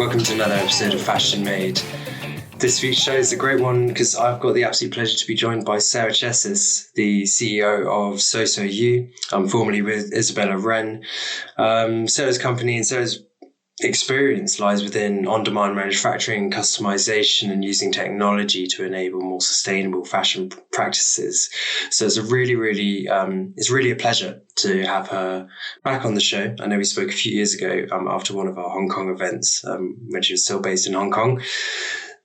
welcome to another episode of Fashion Made. This week's show is a great one because I've got the absolute pleasure to be joined by Sarah Chessis, the CEO of SewSew You. I'm formerly with Isabella Wren. Sarah's company and Sarah's experience lies within on-demand manufacturing, customization, and using technology to enable more sustainable fashion practices. So it's it's really a pleasure to have her back on the show. I know we spoke a few years ago after one of our Hong Kong events when she was still based in Hong Kong.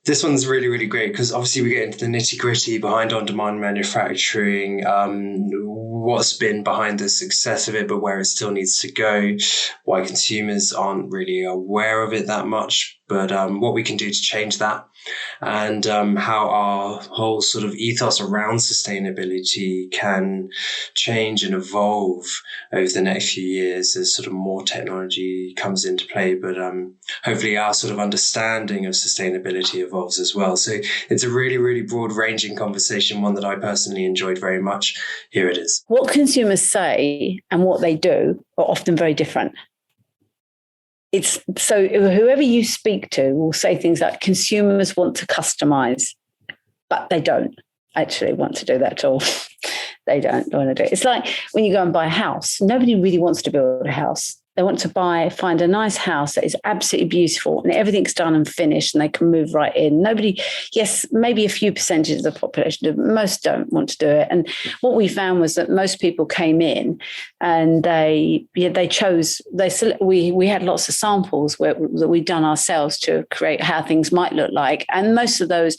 This one's really, really great because obviously we get into the nitty-gritty behind on-demand manufacturing, what's been behind the success of it, but where it still needs to go, why consumers aren't really aware of it that much, but what we can do to change that, and how our whole sort of ethos around sustainability can change and evolve over the next few years as sort of more technology comes into play, but hopefully our sort of understanding of sustainability evolves as well. So it's a really, really broad-ranging conversation, one that I personally enjoyed very much. Here it is. What consumers say and what they do are often very different. So whoever you speak to will say things like consumers want to customize, but they don't actually want to do that at all. They don't want to do it. It's like when you go and buy a house, nobody really wants to build a house. They want to find a nice house that is absolutely beautiful and everything's done and finished and they can move right in. Yes, maybe a few percentage of the population do, but most don't want to do it. And what we found was that most people came in and we had lots of samples that we'd done ourselves to create how things might look like. And most of those,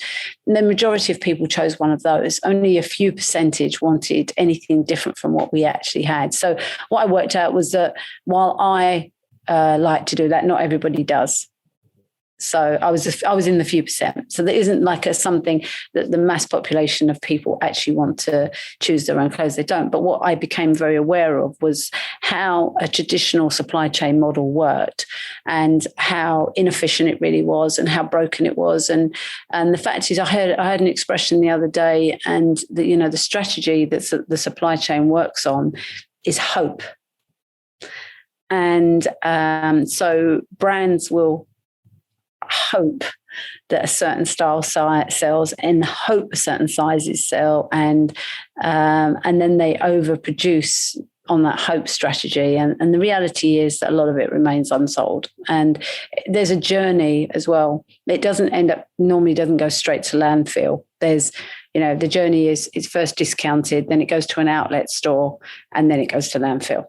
the majority of people chose one of those. Only a few percentage wanted anything different from what we actually had. So what I worked out was that while I like to do that, not everybody does. So I was in the few percent. So there isn't like something that the mass population of people actually want to choose their own clothes. They don't. But what I became very aware of was how a traditional supply chain model worked and how inefficient it really was and how broken it was. And the fact is I heard an expression the other day, and the strategy that the supply chain works on is hope. And so brands will hope that a certain style sells and hope certain sizes sell, and then they overproduce on that hope strategy. And the reality is that a lot of it remains unsold. And there's a journey as well. It normally doesn't go straight to landfill. There's the journey is first discounted, then it goes to an outlet store, and then it goes to landfill.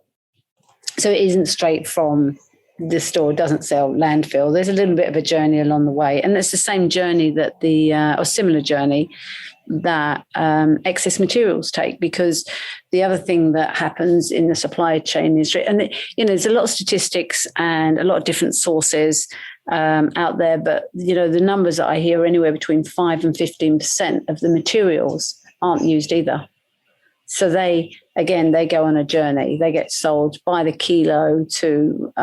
So it isn't straight from the store, doesn't sell, landfill. There's a little bit of a journey along the way. And it's the same journey that or similar journey that excess materials take, because the other thing that happens in the supply chain is, and there's a lot of statistics and a lot of different sources out there, but the numbers that I hear are anywhere between 5 and 15% of the materials aren't used either. So they go on a journey. They get sold by the kilo to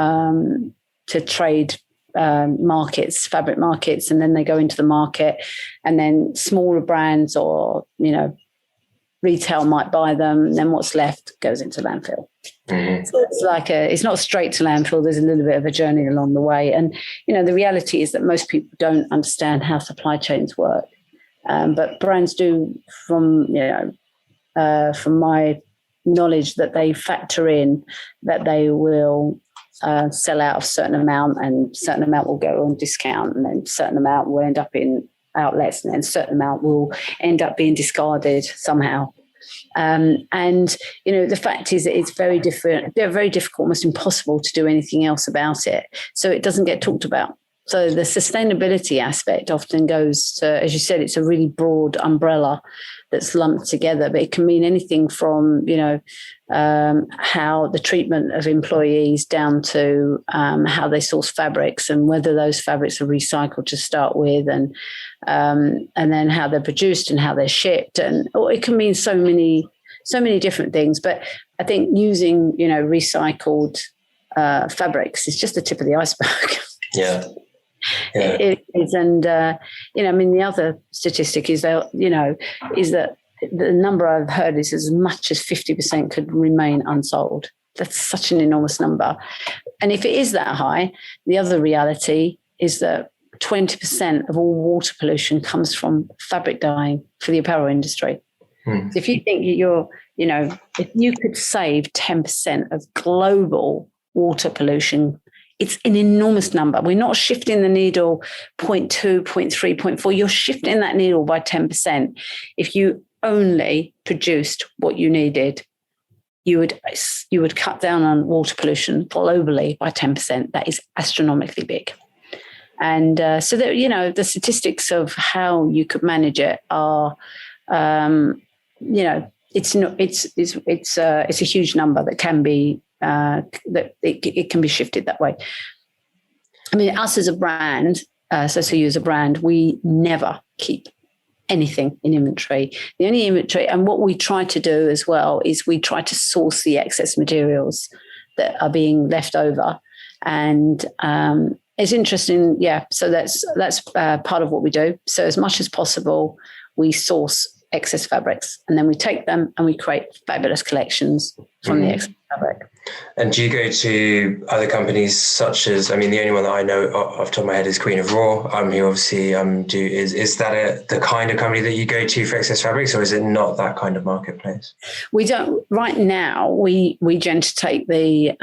trade markets, fabric markets, and then they go into the market, and then smaller brands or retail might buy them, and then what's left goes into landfill. Mm-hmm. So it's not straight to landfill. There's a little bit of a journey along the way, and the reality is that most people don't understand how supply chains work, but brands do. From my knowledge, that they factor in that they will sell out a certain amount, and certain amount will go on discount, and then certain amount will end up in outlets, and then certain amount will end up being discarded somehow. And the fact is that it's very different. They're very difficult, almost impossible to do anything else about it. So it doesn't get talked about. So the sustainability aspect often goes to, as you said, it's a really broad umbrella that's lumped together, but it can mean anything from, how the treatment of employees down to how they source fabrics and whether those fabrics are recycled to start with, and then how they're produced and how they're shipped. And it can mean so many different things. But I think using, recycled fabrics is just the tip of the iceberg. Yeah. Yeah. It is, and the other statistic is that the number I've heard is as much as 50% could remain unsold. That's such an enormous number, and if it is that high, the other reality is that 20% of all water pollution comes from fabric dyeing for the apparel industry. So if you think if you could save 10% of global water pollution, it's an enormous number. We're not shifting the needle 0.2, 0.3, 0.4. You're shifting that needle by 10%. If you only produced what you needed, you would cut down on water pollution globally by 10%. That is astronomically big. And so that, the statistics of how you could manage it are, it's a huge number that can be that it can be shifted that way. I mean, us as a brand, SewSew You as a brand, we never keep anything in inventory. The only inventory, and what we try to do as well, is we try to source the excess materials that are being left over. And it's interesting, yeah. So that's part of what we do. So as much as possible, we source excess fabrics, and then we take them and we create fabulous collections from the excess fabric. And do you go to other companies such as, the only one that I know off the top of my head is Queen of Raw, who obviously is that the kind of company that you go to for excess fabrics, or is it not that kind of marketplace? We don't, right now, we tend to take the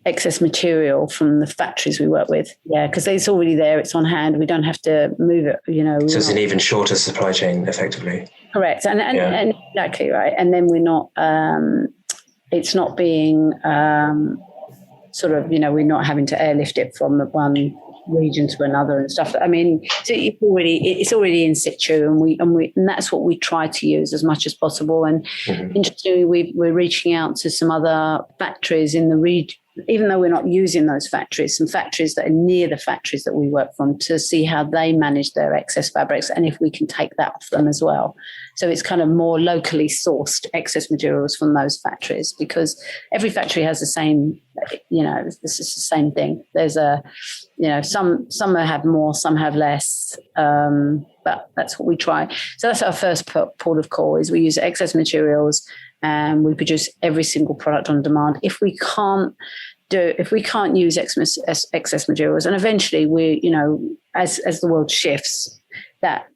excess material from the factories we work with. Yeah, because it's already there, it's on hand, we don't have to move it, So it's an even shorter supply chain, effectively. Correct, and exactly right. And then we're not, it's not being we're not having to airlift it from one region to another and stuff. I mean, so it's already in situ, and that's what we try to use as much as possible. And interestingly, we're reaching out to some other factories in the region, even though we're not using those factories, some factories that are near the factories that we work from, to see how they manage their excess fabrics and if we can take that off them as well. So it's kind of more locally sourced excess materials from those factories, because every factory has the same, this is the same thing. There's some have more, some have less, but that's what we try. So that's our first port of call, is we use excess materials and we produce every single product on demand. If we can't use excess materials, and eventually as the world shifts, that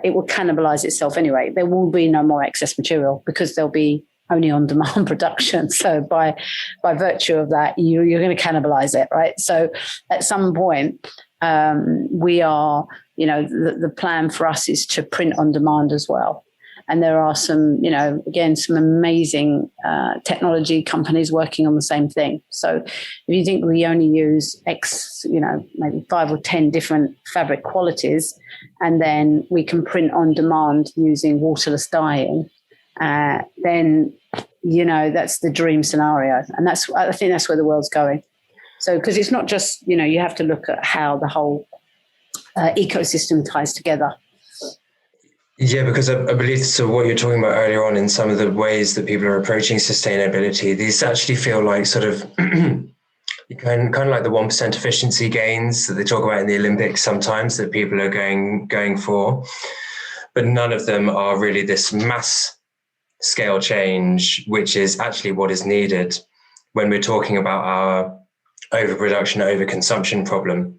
it will cannibalize itself anyway. There will be no more excess material because there'll be only on demand production. So by virtue of that, you're going to cannibalize it, right? So at some point, we are, the plan for us is to print on demand as well. And there are some, some amazing technology companies working on the same thing. So if you think we only use maybe 5 or 10 different fabric qualities, and then we can print on demand using waterless dyeing, then, that's the dream scenario. And I think that's where the world's going. So, because it's not just, you have to look at how the whole ecosystem ties together. Yeah, because I believe, so what you're talking about earlier on in some of the ways that people are approaching sustainability, these actually feel like sort of kind of like the 1% efficiency gains that they talk about in the Olympics sometimes, that people are going for, but none of them are really this mass scale change, which is actually what is needed when we're talking about our overproduction, overconsumption problem.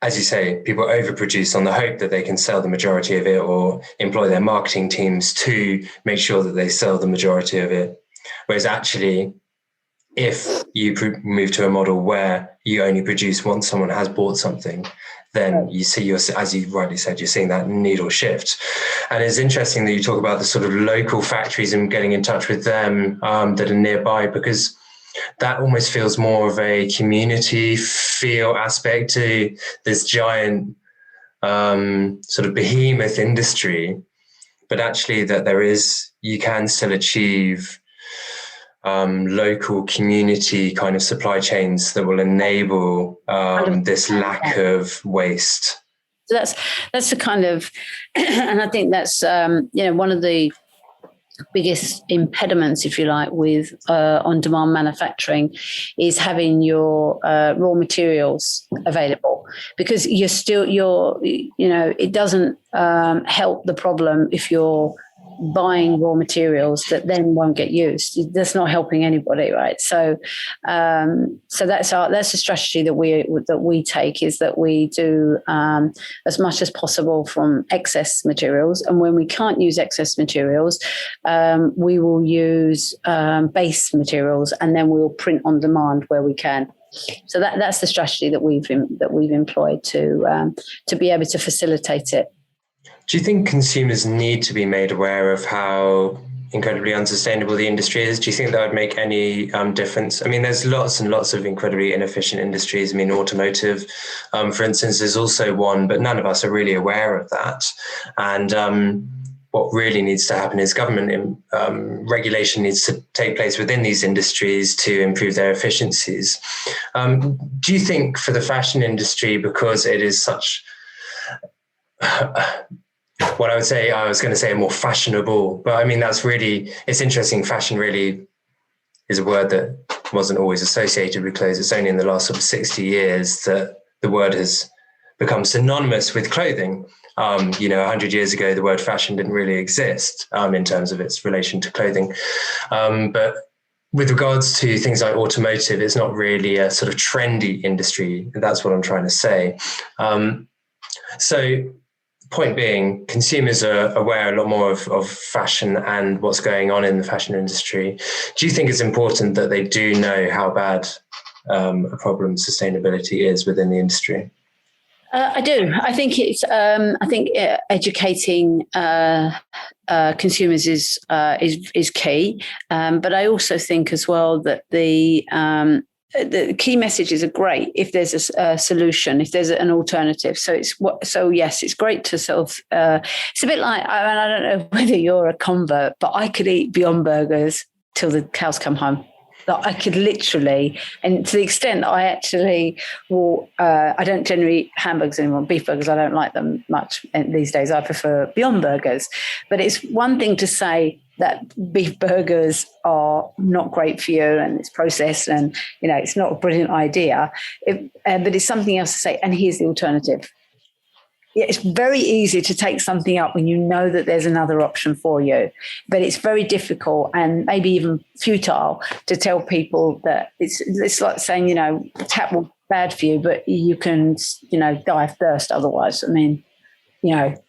As you say, people overproduce on the hope that they can sell the majority of it, or employ their marketing teams to make sure that they sell the majority of it. Whereas actually, if you move to a model where you only produce once someone has bought something, then you see, as you rightly said, you're seeing that needle shift. And it's interesting that you talk about the sort of local factories and getting in touch with them that are nearby, because that almost feels more of a community feel aspect to this giant sort of behemoth industry, but actually that you can still achieve local community kind of supply chains that will enable this lack of waste. So that's the kind of, and I think that's one of the biggest impediments, if you like, with on-demand manufacturing is having your raw materials available, because it doesn't help the problem if you're buying raw materials that then won't get used. That's not helping anybody, right? So that's the strategy that we take, is that we do as much as possible from excess materials, and when we can't use excess materials, we will use base materials, and then we will print on demand where we can. So that's the strategy that we've employed to be able to facilitate it. Do you think consumers need to be made aware of how incredibly unsustainable the industry is? Do you think that would make any difference? I mean, there's lots and lots of incredibly inefficient industries. I mean, automotive, for instance, is also one, but none of us are really aware of that. And what really needs to happen is government regulation needs to take place within these industries to improve their efficiencies. Do you think for the fashion industry, because it is such... what I was going to say more fashionable, but I mean, it's interesting. Fashion really is a word that wasn't always associated with clothes. It's only in the last sort of 60 years that the word has become synonymous with clothing. 100 years ago, the word fashion didn't really exist in terms of its relation to clothing. But with regards to things like automotive, it's not really a sort of trendy industry. That's what I'm trying to say. So point being, consumers are aware a lot more of fashion and what's going on in the fashion industry. Do you think it's important that they do know how bad a problem sustainability is within the industry? I do. I think educating consumers is key. But I also think as well that the key messages are great if there's a solution, if there's an alternative. So yes, it's great to sort of. It's a bit like, I don't know whether you're a convert, but I could eat Beyond Burgers till the cows come home. Like, I could literally, and to the extent that I actually will, I don't generally eat hamburgers anymore, beef burgers, I don't like them much these days. I prefer Beyond Burgers. But it's one thing to say that beef burgers are not great for you and it's processed and, it's not a brilliant idea. But it's something else to say, and here's the alternative. Yeah, it's very easy to take something up when you know that there's another option for you, but it's very difficult and maybe even futile to tell people that it's like saying, tap water's bad for you, but you can, die of thirst otherwise. I mean,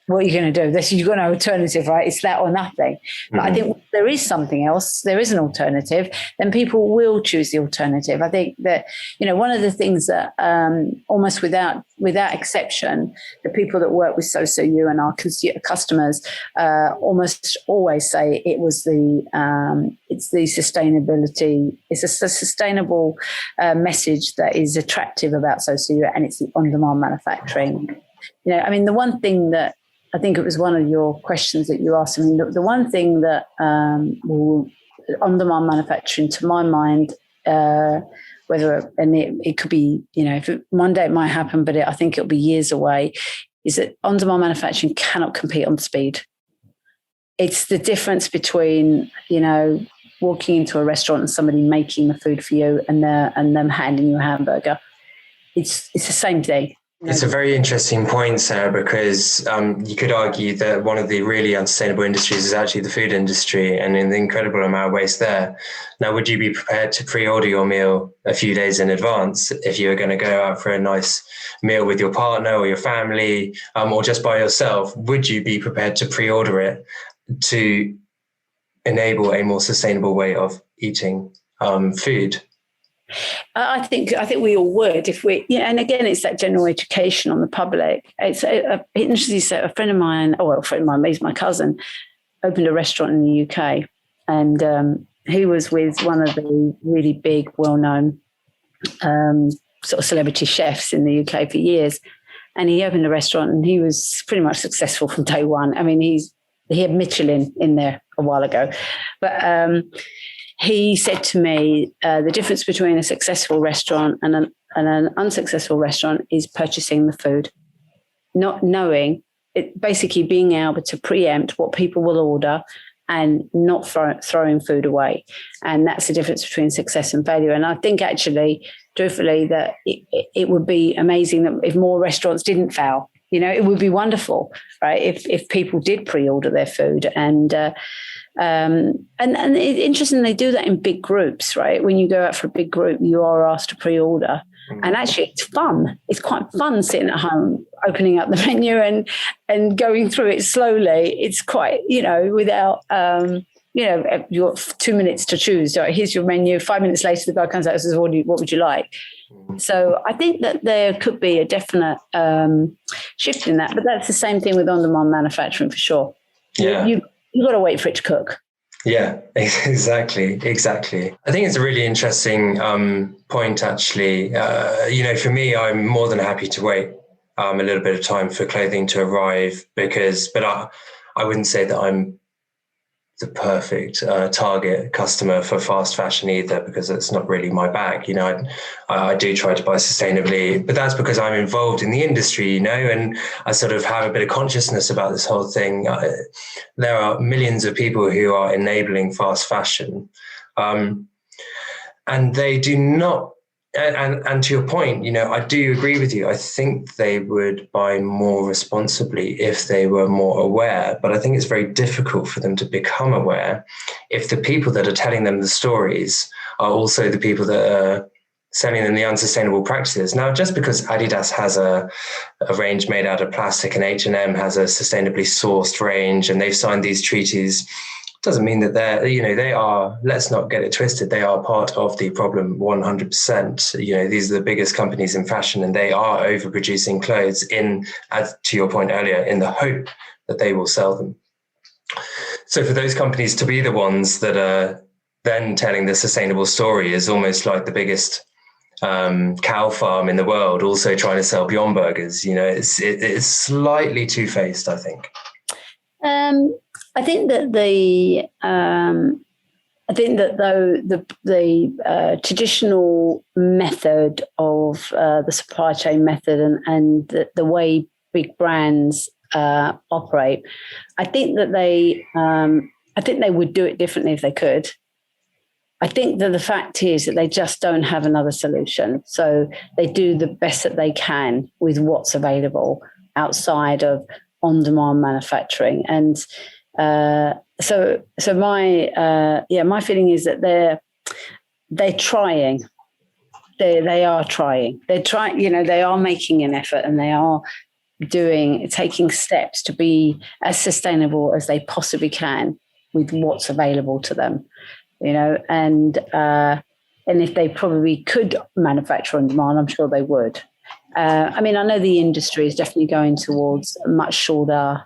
what are you going to do? You've got no alternative, right? It's that or nothing. But I think if there is something else, there is an alternative, then people will choose the alternative. I think that, one of the things that almost without exception, the people that work with SewSew You and our customers almost always say it's the sustainability, it's a sustainable message that is attractive about SewSew You, and it's the on-demand manufacturing. The one thing that I think it was one of your questions that you asked me, the one thing that on-demand manufacturing, to my mind, it could be, one day it might happen, but I think it'll be years away, is that on-demand manufacturing cannot compete on speed. It's the difference between, walking into a restaurant and somebody making the food for you and them handing you a hamburger. It's the same thing. It's a very interesting point, Sarah, because you could argue that one of the really unsustainable industries is actually the food industry, and an incredible amount of waste there. Now, would you be prepared to pre-order your meal a few days in advance if you were going to go out for a nice meal with your partner or your family, or just by yourself? Would you be prepared to pre-order it to enable a more sustainable way of eating food? I think we all would if we, and again, it's that general education on the public. It's interesting. A friend of mine, he's my cousin, opened a restaurant in the UK, and he was with one of the really big, well-known sort of celebrity chefs in the UK for years, and he opened a restaurant, and he was pretty much successful from day one. I mean, he had Michelin in there a while ago, but. He said to me, the difference between a successful restaurant and an unsuccessful restaurant is purchasing the food, not knowing it, basically being able to preempt what people will order and not throwing food away. And that's the difference between success and failure. And I think actually, truthfully, that it would be amazing that if more restaurants didn't fail, It would be wonderful, right? If people did pre-order their food, and it's interesting, they do that in big groups, right? When you go out for a big group, you are asked to pre-order. And actually, it's fun. It's quite fun sitting at home, opening up the menu and going through it slowly. It's quite, without, you've got 2 minutes to choose. Right, here's your menu. 5 minutes later, the guy comes out and says, what would you like? So I think that there could be a definite shift in that. But that's the same thing with on-demand manufacturing for sure. Yeah. You've got to wait for it to cook. Yeah, exactly. I think it's a really interesting point, actually. For me, I'm more than happy to wait a little bit of time for clothing to arrive but I wouldn't say that I'm the perfect target customer for fast fashion either, because it's not really my bag. I do try to buy sustainably, but that's because I'm involved in the industry, and I sort of have a bit of consciousness about this whole thing. There are millions of people who are enabling fast fashion, and they do not. And to your point, I do agree with you. I think they would buy more responsibly if they were more aware, but I think it's very difficult for them to become aware if the people that are telling them the stories are also the people that are selling them the unsustainable practices. Now, just because Adidas has a range made out of plastic and H&M has a sustainably sourced range and they've signed these treaties, doesn't mean that they are, let's not get it twisted, they are part of the problem 100%. These are the biggest companies in fashion and they are overproducing clothes as to your point earlier, in the hope that they will sell them. So for those companies to be the ones that are then telling the sustainable story is almost like the biggest cow farm in the world also trying to sell Beyond Burgers. It's slightly two-faced, I think. I think that the traditional method of the supply chain method and the way big brands operate, I think that they would do it differently if they could. I think that the fact is that they just don't have another solution, so they do the best that they can with what's available outside of on-demand manufacturing. And so my feeling is that they're trying. They are trying. They're trying. They are making an effort, and they are taking steps to be as sustainable as they possibly can with what's available to them. And if they probably could manufacture on demand, I'm sure they would. I know the industry is definitely going towards much shorter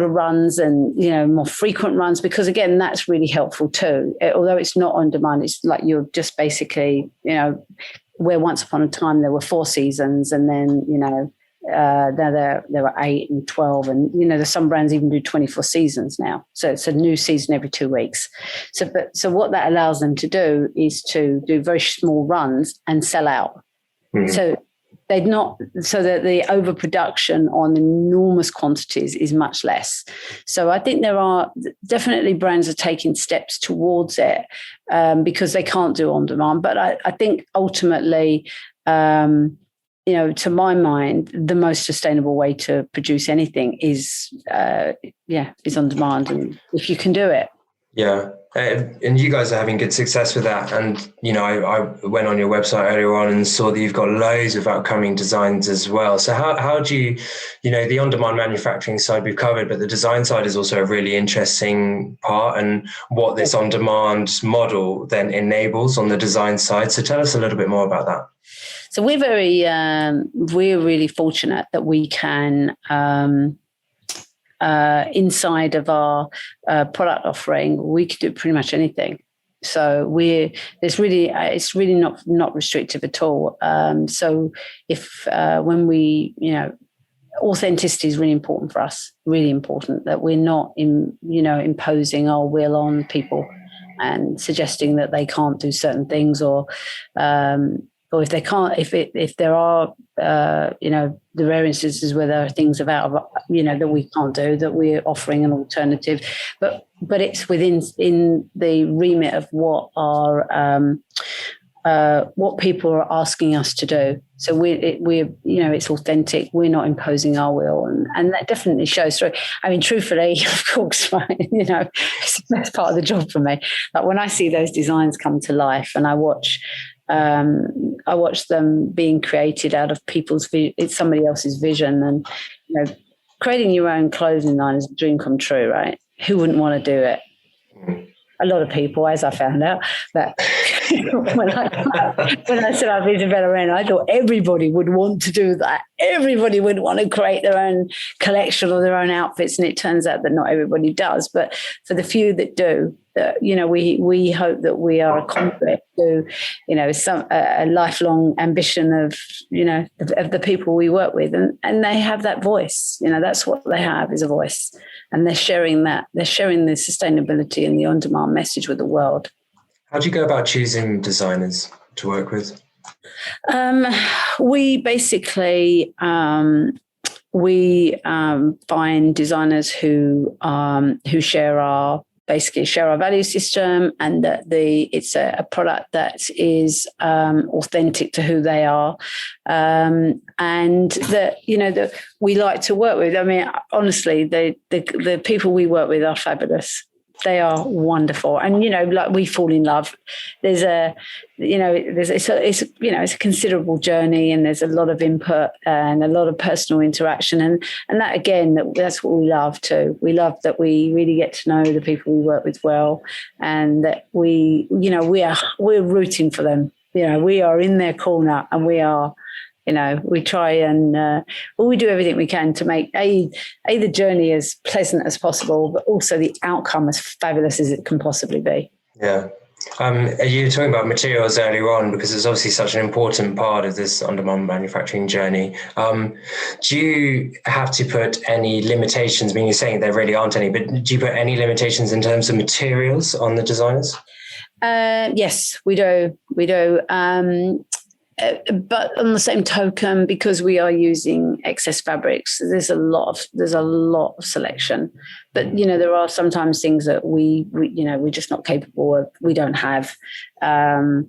runs and more frequent runs, because again, that's really helpful too. Although it's not on demand, it's like you're just basically where once upon a time there were 4 seasons, and then there were 8 and 12, and there's some brands even do 24 seasons now. So it's a new season every 2 weeks. So what that allows them to do is to do very small runs and sell out. Mm-hmm. So that the overproduction on enormous quantities is much less. So I think there are definitely brands are taking steps towards it because they can't do on demand. But I think ultimately, to my mind, the most sustainable way to produce anything is on demand, and if you can do it. Yeah. And you guys are having good success with that. And, I went on your website earlier on and saw that you've got loads of upcoming designs as well. So how do you, the on-demand manufacturing side we've covered, but the design side is also a really interesting part, and what this on-demand model then enables on the design side. So tell us a little bit more about that. So we're really fortunate that we can, inside of our product offering, we could do pretty much anything. So it's really not restrictive at all. So if when we, authenticity is really important for us. Really important that we're not imposing our will on people and suggesting that they can't do certain things, or if they can't, if there are, the rare instances where there are things about, that we can't do, that we're offering an alternative, but it's in the remit of what our what people are asking us to do. So we're it's authentic. We're not imposing our will, and that definitely shows through. I mean, truthfully, of course, right? It's the best part of the job for me. Like when I see those designs come to life, and I watch them being created out of it's somebody else's vision, and creating your own clothing line is a dream come true, right? Who wouldn't want to do it? A lot of people, as I found out. But when I set up Isabella Wren, I thought everybody would want to do that. Everybody would want to create their own collection or their own outfits, and it turns out that not everybody does. But for the few that do, we hope that we are a conduit to, a lifelong ambition of the people we work with, and they have that voice. That's what they have, is a voice, and they're sharing that. They're sharing the sustainability and the on-demand message with the world. How do you go about choosing designers to work with? We basically find designers who share our value system, and that it's a product that is authentic to who they are, and that we like to work with. I mean, honestly, the people we work with are fabulous. They are wonderful, and like we fall in love. It's a considerable journey, and there's a lot of input and a lot of personal interaction, and that again, that's what we love too. We love that we really get to know the people we work with well, and that we're rooting for them. We are in their corner, and we are. We try and we do everything we can to make the journey as pleasant as possible, but also the outcome as fabulous as it can possibly be. Yeah. You were talking about materials earlier on, because it's obviously such an important part of this on-demand manufacturing journey. Do you have to put any limitations? I mean, you're saying there really aren't any, but do you put any limitations in terms of materials on the designers? Yes, we do. But on the same token, because we are using excess fabrics, there's a lot of selection. But there are sometimes things that we're just not capable of. We don't have, and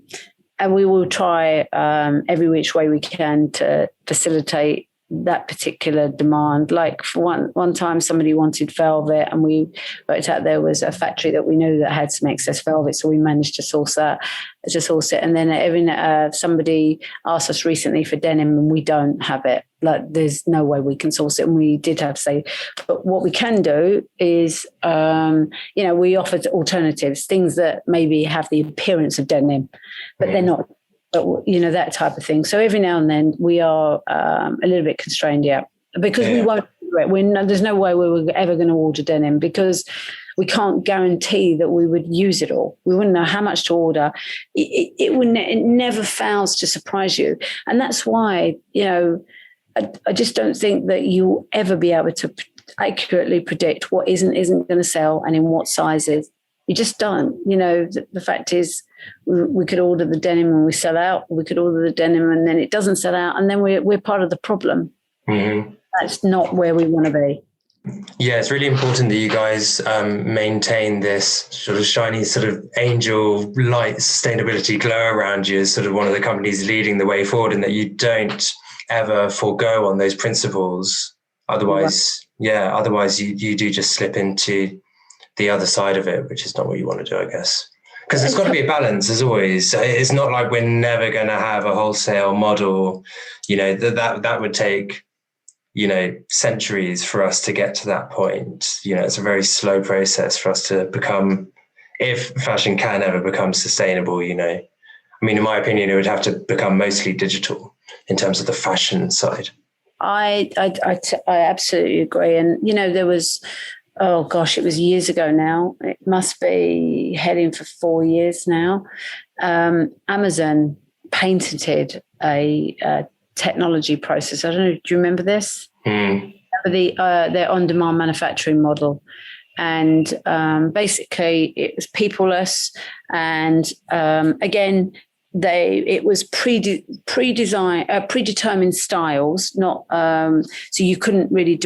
we will try every which way we can to facilitate that particular demand. Like for one time, somebody wanted velvet, and we worked out there was a factory that we knew that had some excess velvet, so we managed to source it. And then somebody asked us recently for denim, and we don't have it. Like there's no way we can source it, and we did have to say. But what we can do is, we offer alternatives, things that maybe have the appearance of denim, but they're not. But that type of thing. So every now and then we are a little bit constrained, because we won't do it. There's no way we were ever going to order denim, because we can't guarantee that we would use it all. We wouldn't know how much to order. It never fails to surprise you, and that's why I just don't think that you'll ever be able to accurately predict what isn't going to sell and in what sizes. You just don't. The fact is, we could order the denim and we sell out. We could order the denim and then it doesn't sell out, and then we're part of the problem. Mm-hmm. That's not where we want to be. Yeah, it's really important that you guys maintain this sort of shiny, sort of angel light sustainability glow around you as sort of one of the companies leading the way forward, and that you don't ever forego on those principles. Otherwise you do just slip into the other side of it, which is not what you want to do, I guess. Because there's got to be a balance, as always. It's not like we're never going to have a wholesale model. That would take, centuries for us to get to that point. It's a very slow process for us to become, if fashion can ever become sustainable, I mean, in my opinion, it would have to become mostly digital in terms of the fashion side. I absolutely agree. And, there was... Oh gosh, it was years ago now. It must be heading for 4 years now. Amazon patented a technology process. I don't know. Do you remember this? Remember their on-demand manufacturing model, and basically it was peopleless. And again, it was predetermined styles, not so you couldn't really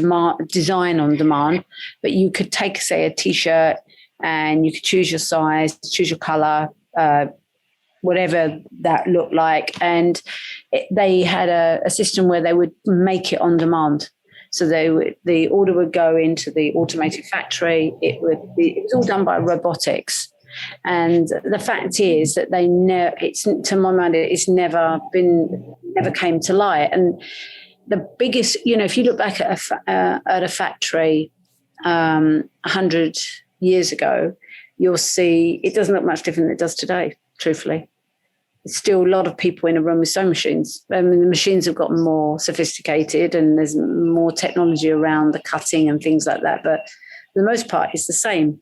design on demand, but you could take, say, a t-shirt, and you could choose your size, choose your color, whatever that looked like. And they had a system where they would make it on demand. So the order would go into the automated factory. It was all done by robotics. And the fact is that to my mind, it's never came to light. And the biggest, if you look back at a factory 100 years ago, you'll see it doesn't look much different than it does today, truthfully. There's still a lot of people in a room with sewing machines. I mean, the machines have gotten more sophisticated and there's more technology around the cutting and things like that. But for the most part, it's the same.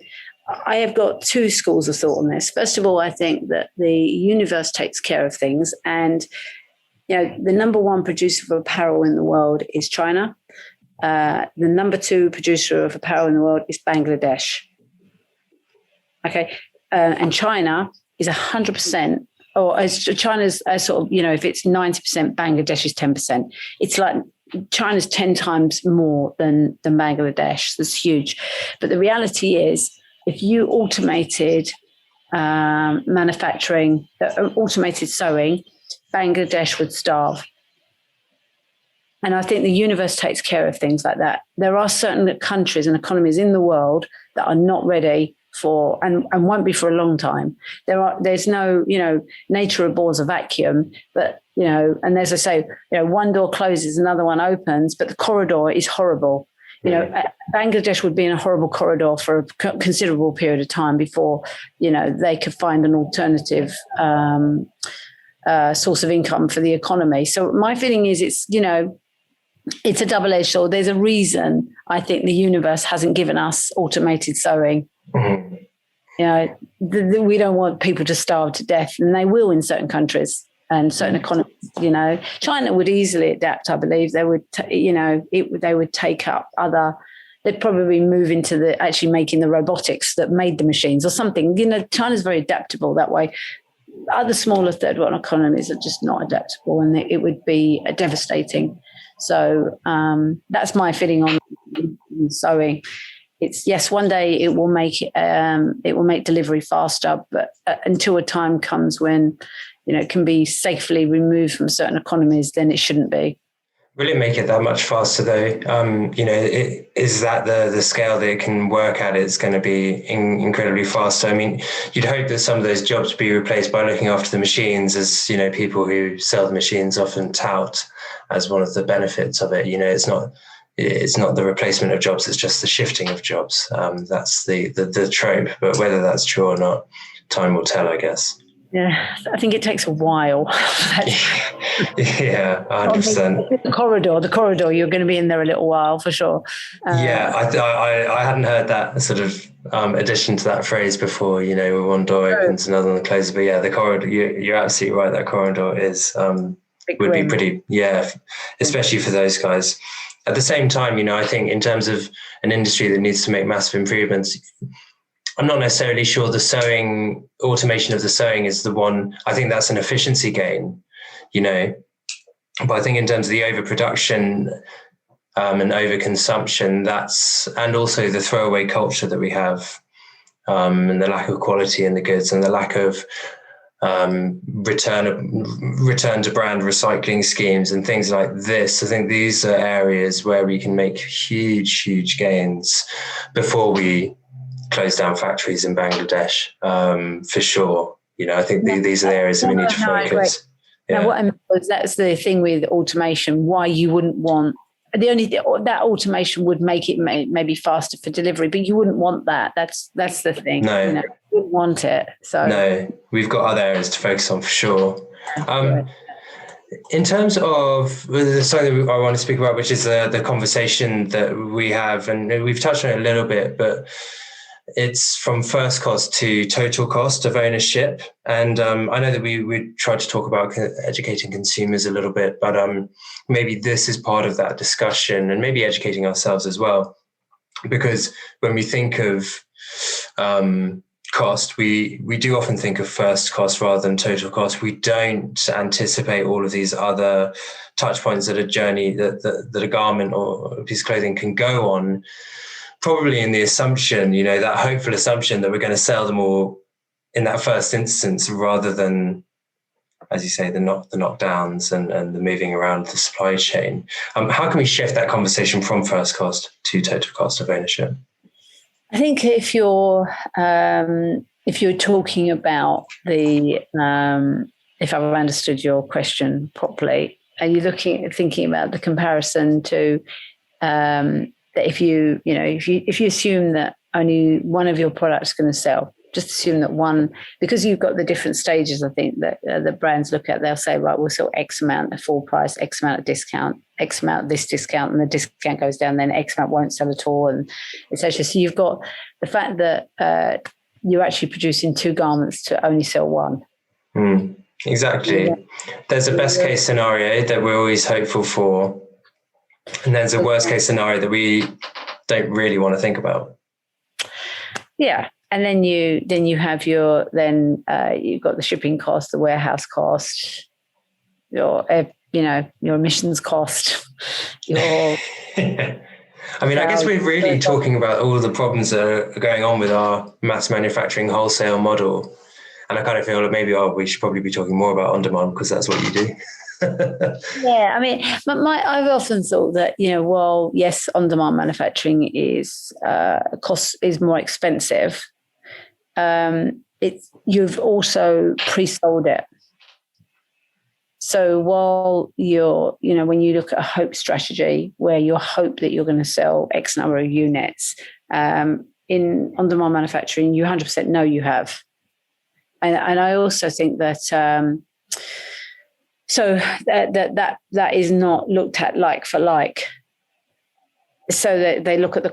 I have got two schools of thought on this. First of all, I think that the universe takes care of things. And, the number one producer of apparel in the world is China. The number two producer of apparel in the world is Bangladesh. Okay. And China is 100%. Or as China's sort of, if it's 90%, Bangladesh is 10%. It's like China's 10 times more than Bangladesh. That's huge. But the reality is, if you automated manufacturing, automated sewing, Bangladesh would starve. And I think the universe takes care of things like that. There are certain countries and economies in the world that are not ready for and won't be for a long time. There's no, nature abhors a vacuum, but and as I say, one door closes, another one opens, but the corridor is horrible. Bangladesh would be in a horrible corridor for a considerable period of time before they could find an alternative source of income for the economy. So my feeling is it's a double-edged sword. There's a reason I think the universe hasn't given us automated sewing. Mm-hmm. We don't want people to starve to death, and they will in certain countries and certain economies. China would easily adapt. I believe they would. They would take up other. They'd probably move into actually making the robotics that made the machines or something. China's very adaptable that way. Other smaller third world economies are just not adaptable, and it would be devastating. So that's my feeling on sewing. It's yes, one day it will make delivery faster, but until a time comes when it can be safely removed from certain economies, then it shouldn't be. Will it make it that much faster though? Is that the scale that it can work at? It's going to be incredibly faster. I mean, you'd hope that some of those jobs be replaced by looking after the machines, as people who sell the machines often tout as one of the benefits of it. It's not the replacement of jobs; it's just the shifting of jobs. That's the trope. But whether that's true or not, time will tell, I guess. Yeah, I think it takes a while. Yeah, 100%. The corridor, you're going to be in there a little while for sure. I hadn't heard that sort of addition to that phrase before. One door opens, another one closes. But yeah, the corridor, you're absolutely right. That corridor would be pretty, especially for those guys. At the same time, I think in terms of an industry that needs to make massive improvements, I'm not necessarily sure the automation of the sewing is the one. I think that's an efficiency gain, but I think in terms of the overproduction and overconsumption, and also the throwaway culture that we have, and the lack of quality in the goods and the lack of return to brand recycling schemes and things like this. I think these are areas where we can make huge gains before we close down factories in Bangladesh, for sure. I think these are the areas that we need to focus. Now, what I mean was that's the thing with automation, why you wouldn't want that automation would make it maybe faster for delivery, but you wouldn't want that. That's the thing. No. You wouldn't want it. So no, we've got other areas to focus on for sure. In terms of something that I want to speak about, which is the conversation that we have, and we've touched on it a little bit, but it's from first cost to total cost of ownership. And I know that we tried to talk about educating consumers a little bit, but maybe this is part of that discussion, and maybe educating ourselves as well. Because when we think of cost, we do often think of first cost rather than total cost. We don't anticipate all of these other touch points that a journey, that a garment or a piece of clothing can go on, probably in the assumption, that hopeful assumption that we're going to sell them all in that first instance, rather than as you say, the knockdowns and the moving around the supply chain. How can we shift that conversation from first cost to total cost of ownership? I think if you're talking about the, if I've understood your question properly, are you thinking about the comparison to that if you assume that only one of your products is going to sell, just assume that one, because you've got the different stages, I think, that the brands look at, they'll say, right, we'll sell X amount at full price, X amount at discount, X amount at this discount, and the discount goes down, then X amount won't sell at all, and etc. So you've got the fact that you're actually producing 2 garments to only sell 1. Exactly. Yeah. There's a best case scenario that we're always hopeful for, and there's a worst case scenario that we don't really want to think about. Yeah. And then you have you've got the shipping cost, the warehouse cost, your emissions cost, your. I mean, I guess we're really talking about all of the problems that are going on with our mass manufacturing wholesale model, and I kind of feel that maybe we should probably be talking more about on demand because that's what you do. Yeah, I mean, I've often thought that, while yes, on demand manufacturing is more expensive. You've also pre-sold it. So while when you look at a hope strategy where you hope that you're going to sell X number of units, in on-demand manufacturing, you 100% know you have. And I also think that that is not looked at like for like. So that they look at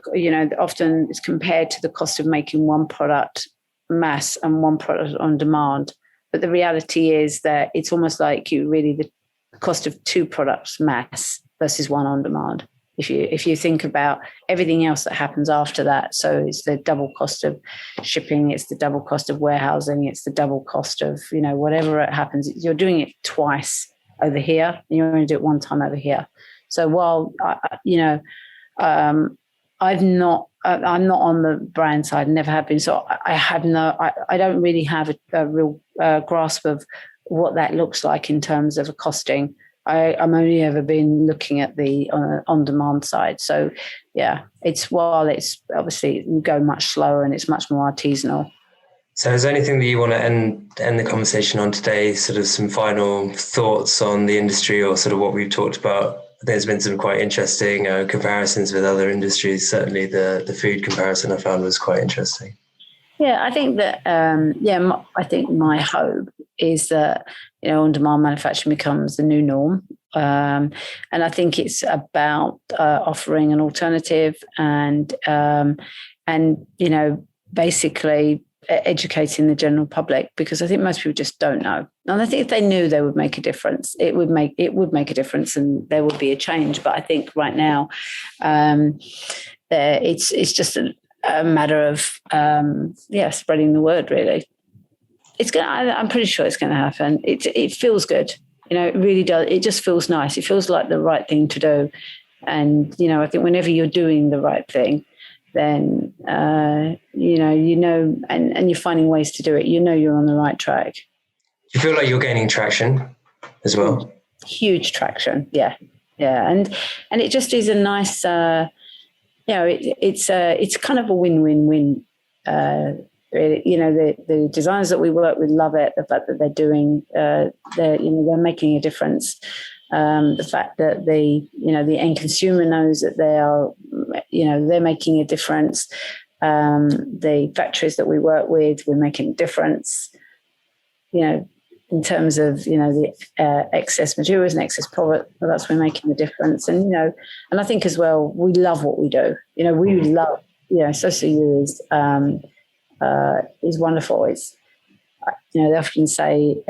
often it's compared to the cost of making one product mass and one product on demand. But the reality is that it's almost like the cost of 2 products mass versus 1 on demand. If you think about everything else that happens after that, so it's the double cost of shipping, it's the double cost of warehousing, it's the double cost of whatever it happens. You're doing it twice over here, and you're going to do it 1 time over here. So while I'm not on the brand side, never have been. So I don't really have a real grasp of what that looks like in terms of a costing. I'm only ever been looking at the on-demand side. So yeah, while it's obviously you go much slower and it's much more artisanal. So is there anything that you want to end the conversation on today? Sort of some final thoughts on the industry or sort of what we've talked about? There's been some quite interesting comparisons with other industries. Certainly the food comparison I found was quite interesting. Yeah, I think that, I think my hope is that, on-demand manufacturing becomes the new norm. And I think it's about offering an alternative and basically educating the general public, because I think most people just don't know. And I think if they knew, they would make a difference. It would make a difference, and there would be a change. But I think right now, it's just a matter of spreading the word. Really, I'm pretty sure it's going to happen. It feels good, it really does. It just feels nice. It feels like the right thing to do, and I think whenever you're doing the right thing, then and you're finding ways to do it. You're on the right track. You feel like you're gaining traction as well. Huge traction, yeah, and it just is a nice. It's kind of a win-win-win. Really, the designers that we work with love it. The fact that they're doing, they're making a difference. The fact that the end consumer knows that they're making a difference. The factories that we work with, we're making a difference. In terms of the excess materials and excess product, that's we're making a difference. And and I think as well, we love what we do. We love SewSew You is wonderful. It's they often say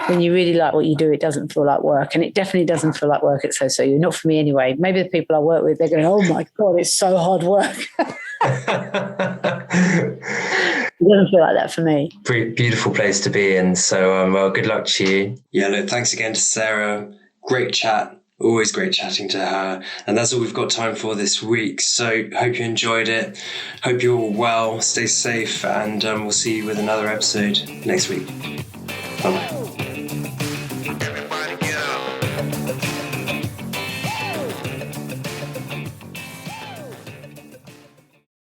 when you really like what you do, it doesn't feel like work, and it definitely doesn't feel like work at SewSew You. Not for me anyway. Maybe the people I work with, they're going, "Oh my God, it's so hard work." It doesn't feel like that for me. Beautiful place to be in. So, well, good luck to you. Yeah, look, thanks again to Sarah. Great chat. Always great chatting to her. And that's all we've got time for this week. So hope you enjoyed it. Hope you're all well. Stay safe. And we'll see you with another episode next week. Bye-bye.